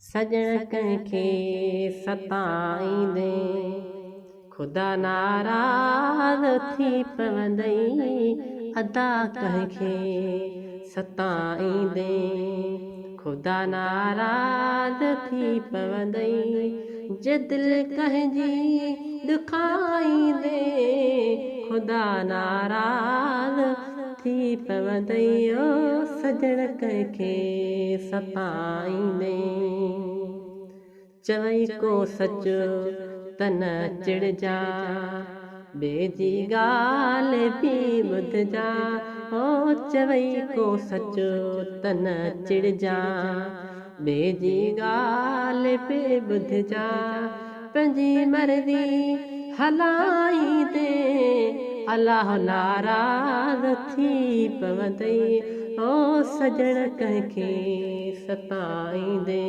सजण कंहिंखे सताईंदे ख़ुदा नाराज़ थी पवंदई। अदा कंहिंखे सताईंदे ख़ुदा नाराज़ थी पवंदई। जे दिलि कंहिंजी दुखाईंदे ख़ुदा नाराज़ थी पवंदई। ओ सजण कंहिंखे सताईंदे चवई को सच त न चिड़जा, ॿिए जी ॻाल्हि बि ॿुधजा। ओ चवई को सच त न चिड़जा, ॿिए जी ॻाल्हि बि ॿुधजा। पंहिंजी मर्ज़ी हलाईंदे अलाह नाराज़ थी पवंदई। ओ सजण कंहिंखे सताईंदे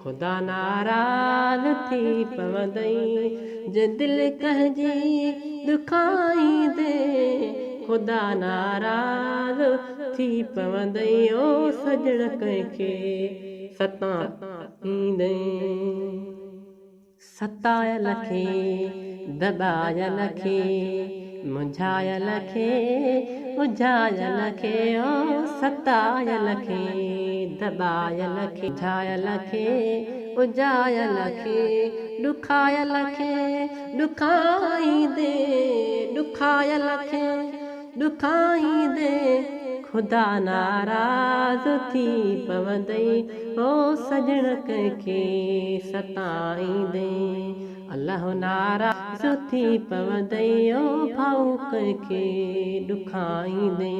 ख़ुदा नाराज़ थी पवंदई। जे दिलि कंहिंजी दुखाईंदे ख़ुदा नाराज़ थी पवंदई। ओ सजण कंहिंखे सताईंदे सतायल खे दॿायल खे मुंझायल खे उजायल खे। ओ सतायल खे दॿायल खे मुंझायल खे उजायल खे ॾुखायल खे ॾुखाईंदे ॾुखायल खे ॾुखाईंदे ख़ुदा नाराज़ थी पवंदई। ओ सजण कंहिंखे सताईंदे अलाह नाराज़ थी पवंदई। ओ भाऊ कंहिंखे ॾुखाईंदे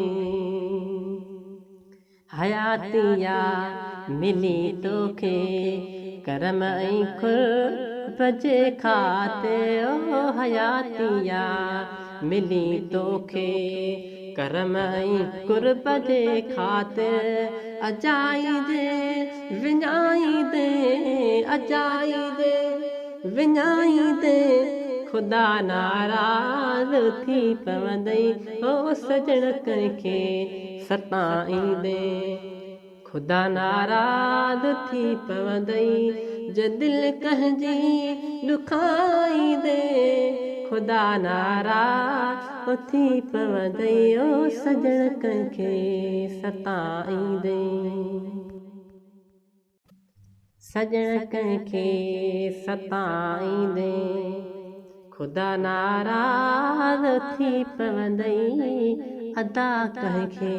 हयातिया मिली तोखे करम ऐं खुरब जे खाते। ओ हयातिया मिली तोखे करम ऐं कुर्ब जे खातिर। अजाईंदे विञाईंदे अजाईंदे विञाईंदे ख़ुदा नाराज़ थी पवंदई। ओ सजण कंहिंखे सताईंदे ख़ुदा नाराज़ थी पवंदई। जे दिलि कंहिंजी दुखाईंदे ख़ुदा नाराज़ थी पवंदई। ओ सजण कंहिंखे सताईंदे सजण कंहिंखे सताईंदे ख़ुदा नाराज़ थी पवंदई। अदा कंहिंखे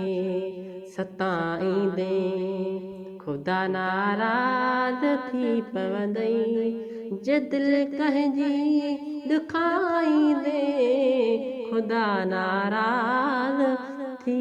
सताईंदे ख़ुदा नाराज़ थी पवंदई। जे दिलि कंहिंजी दुखाईंदे ख़ुदा नाराज़ थी